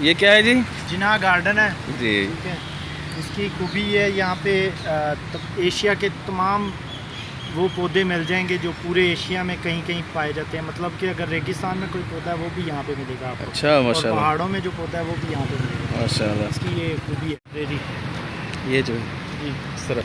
ये क्या है जी? जिना गार्डन है जी। ठीक है। इसकी खूबी है यहाँ पे एशिया के तमाम वो पौधे मिल जाएंगे जो पूरे एशिया में कहीं कहीं पाए जाते हैं। मतलब कि अगर रेगिस्तान में कोई पौधा है वो भी यहाँ पे मिलेगा आपको। अच्छा और माशाल्लाह। पहाड़ों में जो पौधा है वो भी यहाँ पे मिलेगा माशाल्लाह। इसकी ये खूबी है रेडी। ये जो जी इस तरह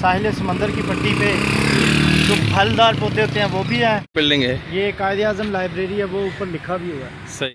साहिल समंदर की पट्टी पे जो फलदार पौधे होते हैं वो भी हैं। बिल्डिंग है ये कायद आज़म लाइब्रेरी है, वो ऊपर लिखा भी हुआ है। सही।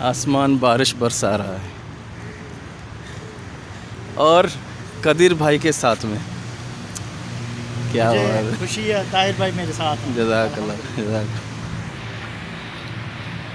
आसमान बारिश बरसा रहा है और कदीर भाई के साथ में। क्या मुझे बात है। खुशी है ताहिर भाई मेरे साथ हैं। जज़ाकल्लाह जज़ाक।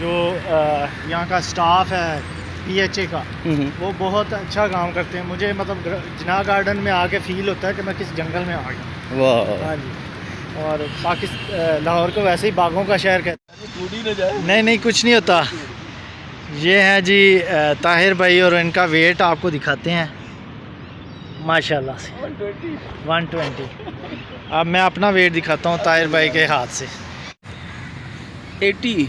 जो यहाँ का स्टाफ है PHA का वो बहुत अच्छा काम करते हैं। मुझे मतलब जिना गार्डन में आके फील होता है कि मैं किस जंगल में आ गया। वाह। हाँ जी। और पाकिस्तान लाहौर को वैसे ही बागों का शहर कहते हैं। नहीं कुछ नहीं होता। ये है जी ताहिर भाई और इनका वेट आपको दिखाते हैं माशाल्लाह से 120। अब मैं अपना वेट दिखाता हूँ ताहिर भाई के हाथ से 80।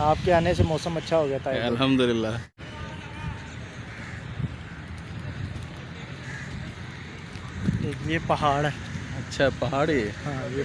आपके आने से मौसम अच्छा हो गया था। अल्हम्दुलिल्लाह। ये पहाड़ है। अच्छा पहाड़ी है। हाँ ये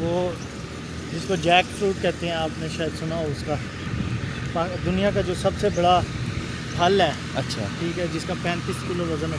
वो जिसको जैक फ्रूट कहते हैं आपने शायद सुना हो उसका। दुनिया का जो सबसे बड़ा फल है। अच्छा ठीक है जिसका 35 किलो वजन है।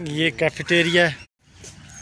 ये कैफेटेरिया है।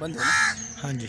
बंद है ना? हाँ जी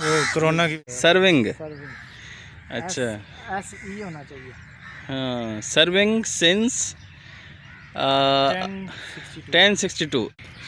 वो कोरोना की सर्विंग। अच्छा SE होना चाहिए। हाँ सर्विंग सिंस 1062.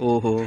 ओहो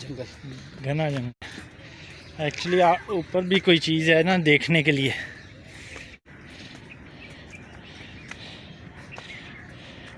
जंगल घना जंगल। एक्चुअली ऊपर भी कोई चीज़ है ना देखने के लिए।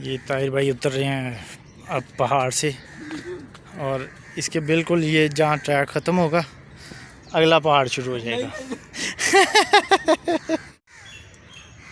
ये ताहिर भाई उतर रहे हैं अब पहाड़ से और इसके बिल्कुल ये जहाँ ट्रैक ख़त्म होगा अगला पहाड़ शुरू हो जाएगा।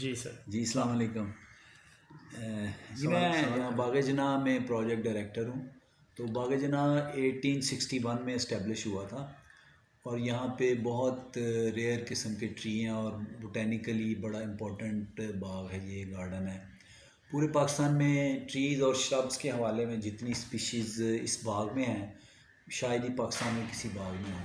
जी सर। जी अस्सलाम वालेकुम। जी मैं यहाँ बाग जनाह में प्रोजेक्ट डायरेक्टर हूँ। तो बाग जनाह 1861 में इस्टेब्लिश हुआ था और यहाँ पे बहुत रेयर किस्म के ट्री हैं और बोटेनिकली बड़ा इम्पोर्टेंट बाग है, ये गार्डन है। पूरे पाकिस्तान में ट्रीज़ और श्रब्स के हवाले में जितनी स्पीशीज़ इस बाग में हैं शायद ही पाकिस्तान में किसी बाग में हो।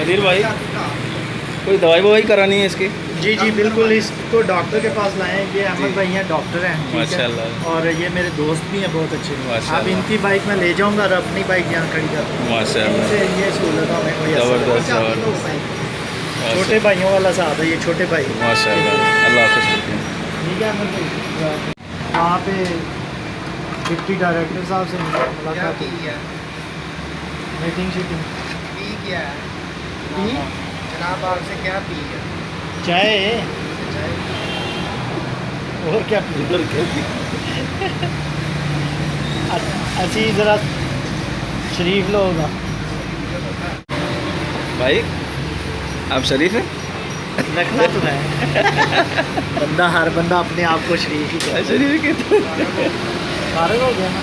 कदीर भाई कोई दवाई ववाई करानी है इसकी? जी जी बिल्कुल, इसको डॉक्टर के पास लाएं। ये अहमद भाई हैं, डॉक्टर हैं माशाल्लाह, और ये मेरे दोस्त भी हैं बहुत अच्छे। माशाल्लाह। अब इनकी बाइक में ले जाऊंगा और अपनी बाइक यहाँ खड़ी कर दूँगा। माशाल्लाह, इनसे ये सहूलत हमें कोई ज़बरदस्त। छोटे भाइयों वाला साहब है ये, छोटे भाई। माशाल्लाह, अल्लाह खुश रखे। ठीक है अहमद भाई, वहाँ पे डिप्टी डायरेक्टर साहब से मुलाकात की है, मीटिंग शीटिंग क्या जनाब आपसे क्या पी है? चाय और क्या पी? अच्छी ज़रा शरीफ लोग हैं भाई, आप शरीफ हैं? रखना तो है बंदा, हर बंदा अपने आप को शरीफ ही कहता है। शरीफ के फारग हो गया ना।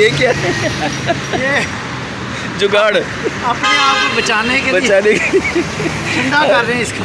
ये क्या है? ये जुगाड़ अपने आप को बचाने के लिए बचाने की ठंडा कर रहे हैं इसको।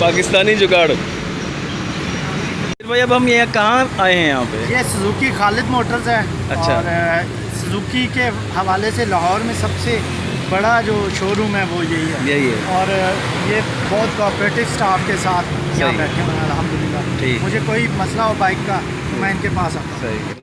पाकिस्तानी जुगाड़। भाई अब हम यहाँ कहाँ आए हैं? यहाँ पे ये सुजुकी खालिद मोटर्स है। अच्छा। और सुजुकी के हवाले से लाहौर में सबसे बड़ा जो शोरूम है वो यही है। यही है। और ये बहुत कोऑपरेटिव स्टाफ के साथ यहाँ सही। बैठे हुए हैं अल्हम्दुलिल्लाह। ठीक। मुझे कोई मसला हो बाइक का तो मैं इनके पास आता हूँ। सही।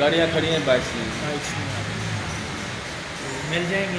गाड़ियाँ खड़ी हैं बाइक्स में मिल जाएंगे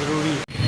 ज़रूरी।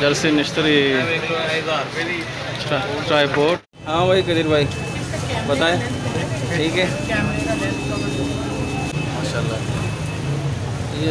जल्दी नश्तरी ट्राइपॉड. हाँ भाई कदीर भाई बताएं. ठीक है माशाल्लाह. ये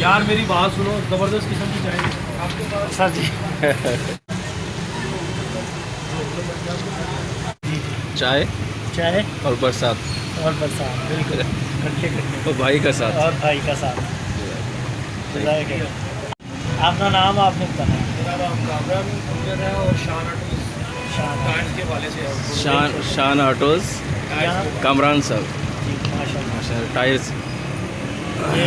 यार मेरी बात सुनो, जबरदस्त किस्म की चाय सर जी. चाय चाय और बरसात और बरसात बिल्कुल और भाई का साथ. और भाई का साथ. अपना नाम आपने बताना. मेरा नाम कामरान गुजर है और शान ऑटोज कांड के वाले से है. शान ऑटोज़ कामरान साहब. माशाल्लाह. टायर्स ये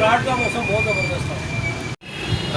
रात का मौसम बहुत ज़बरदस्त था.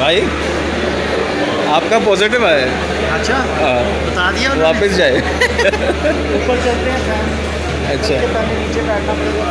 भाई आपका पॉजिटिव है. अच्छा बता दिया उन्होंने? वापस जाए. ऊपर चलते हैं फैन. अच्छा पहले नीचे बैठना पड़ेगा.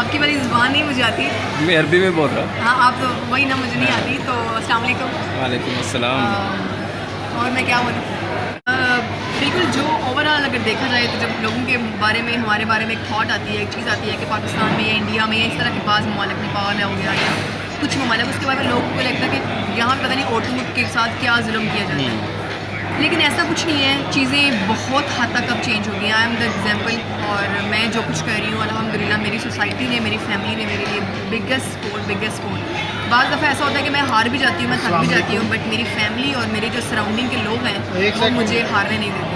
आपकी वाली ज़ुबान नहीं मुझे आती. मैं अरबी में बोल रहा. हाँ आप तो वही ना, मुझे नहीं आती. तो अस्सलाम वालेकुम. वालेकुम अस्सलाम. और मैं क्या बोलूँ, बिल्कुल जो ओवरऑल अगर देखा जाए तो जब लोगों के बारे में, हमारे बारे में एक थॉट आती है, एक चीज़ आती है कि पाकिस्तान में या इंडिया में या इस तरह के पास ममालिक, नेपाल हो गया या कुछ ममालिक, उसके बारे में लोगों को लगता है कि यहाँ पता नहीं औरतों के साथ क्या जुल्म किया जाता है. लेकिन ऐसा कुछ नहीं है. चीज़ें बहुत हद तक अब चेंज हो गई हैं. I am the example. और मैं जो कुछ कर रही हूँ अल्हम्दुलिल्लाह मेरी सोसाइटी ने, मेरी फैमिली ने मेरे लिए बिगेस्ट सपोर्ट. बाज़ दफ़ा ऐसा होता है कि मैं हार भी जाती हूँ, मैं थक भी जाती हूँ, बट मेरी फैमिली और मेरे जो सराउंडिंग के लोग हैं वो मुझे हारने नहीं देते.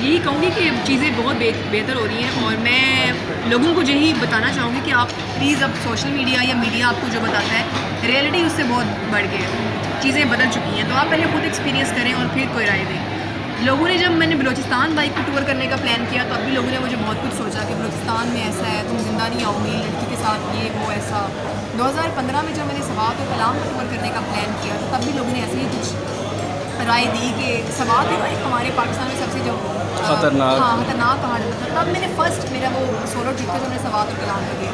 यही कहूँगी कि चीज़ें बहुत बेहतर हो रही हैं. और मैं लोगों को यही बताना चाहूँगी कि आप प्लीज़, अब सोशल मीडिया या मीडिया आपको जो बताता है, रियलिटी उससे बहुत बढ़ गई है. चीज़ें बदल चुकी हैं. तो आप पहले खुद एक्सपीरियंस करें और फिर कोई राय दें. लोगों ने, जब मैंने बलूचिस्तान बाइक पर टूर करने का प्लान किया तो अभी लोगों ने मुझे बहुत कुछ सोचा कि बलूचिस्तान में ऐसा है, तुम जिंदा नहीं आओगी लड़की के साथ, ये वो ऐसा. 2015 में जब मैंने सवात और कलाम पर टूर करने का प्लान किया तो तब भी लोगों ने ऐसे ही कुछ राय दी कि सवात है एक हमारे पाकिस्तान में सबसे जो खतरनाक पहाड़ था. तब मैंने फर्स्ट मेरा वो सोलो ट्रिप था जो मैंने सवात और कलाम पर किया.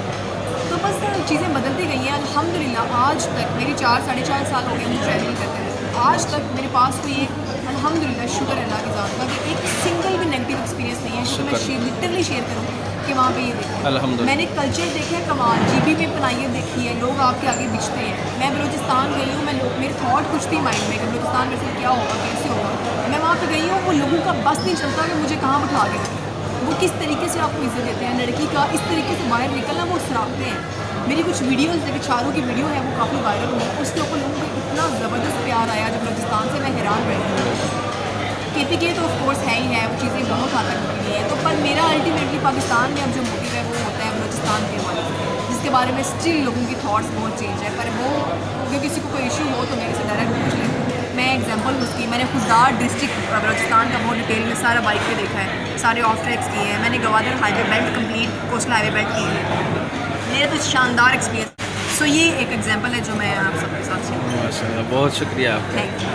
तो बस चीज़ें बदलती गई हैं अल्हम्दुलिल्लाह. आज तक मेरी 4-4.5 साल हो गए मुझे ट्रैवलिंग करते हैं. आज तक मेरे पास कोई एक, अल्हम्दुलिल्लाह शुक्र अल्लाह की ज़ात का, कि एक सिंगल भी नेगेटिव एक्सपीरियंस नहीं है जो मैं लिटरली शेयर करूँ कि वहाँ पे ये देखा. मैंने कल्चर देखे कमाल, जीबी में पनाइयत देखी है, लोग आपके आगे बिछते हैं. मैं बलूचिस्तान गई हूँ, मेरे थॉट कुछ थी माइंड में कि बलूचिस्तान में से क्या होगा, कैसे होगा. मैं वहाँ पर गई हूँ, वो लोगों का बस नहीं चलता कि मुझे कहाँ बिठा के, वो किस तरीके से आपको इज्जत देते हैं. लड़की का इस तरीके से बाहर निकलना वो सराहते हैं. मेरी कुछ वीडियोस लेकिन चारों की वीडियो है वो काफ़ी वायरल हुई, उसके ऊपर लोगों को इतना ज़बरदस्त प्यार आया जब बलूचिस्तान से मैं हैरान रह गई। KPK तो ऑफ कोर्स है ही है, वो चीज़ें बहुत हद तक होती हैं, तो पर मेरा अल्टीमेटली पाकिस्तान में अब जो मोटिव है वो होता है बलूचिस्तान के हवाले से, जिसके बारे में स्टिल लोगों की थॉट्स बहुत चेंज है। पर वो अगर किसी को कोई इशू हो तो मेरे से डायरेक्ट पूछ लें। मैं एग्जांपल उसकी, मैंने खुददार डिस्ट्रिक्ट बलूचिस्तान का बहुत डिटेल में सारा बाइक पे देखा है, सारे ऑफ ट्रैक्स किए हैं मैंने, Gwadar highway belt complete coastal highway belt की है, मेरा तो शानदार एक्सपीरियंस। सो ये एक एग्जांपल है जो मैं आप सबके साथ शेयर करूँ। माशाल्लाह, बहुत शुक्रिया आपका। Thank you.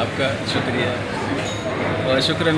आपका शुक्रिया और शुक्रिया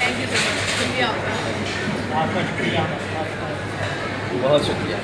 थैंक यू सो मच, शुक्रिया आपका। आपका शुक्रिया। बहुत शुक्रिया।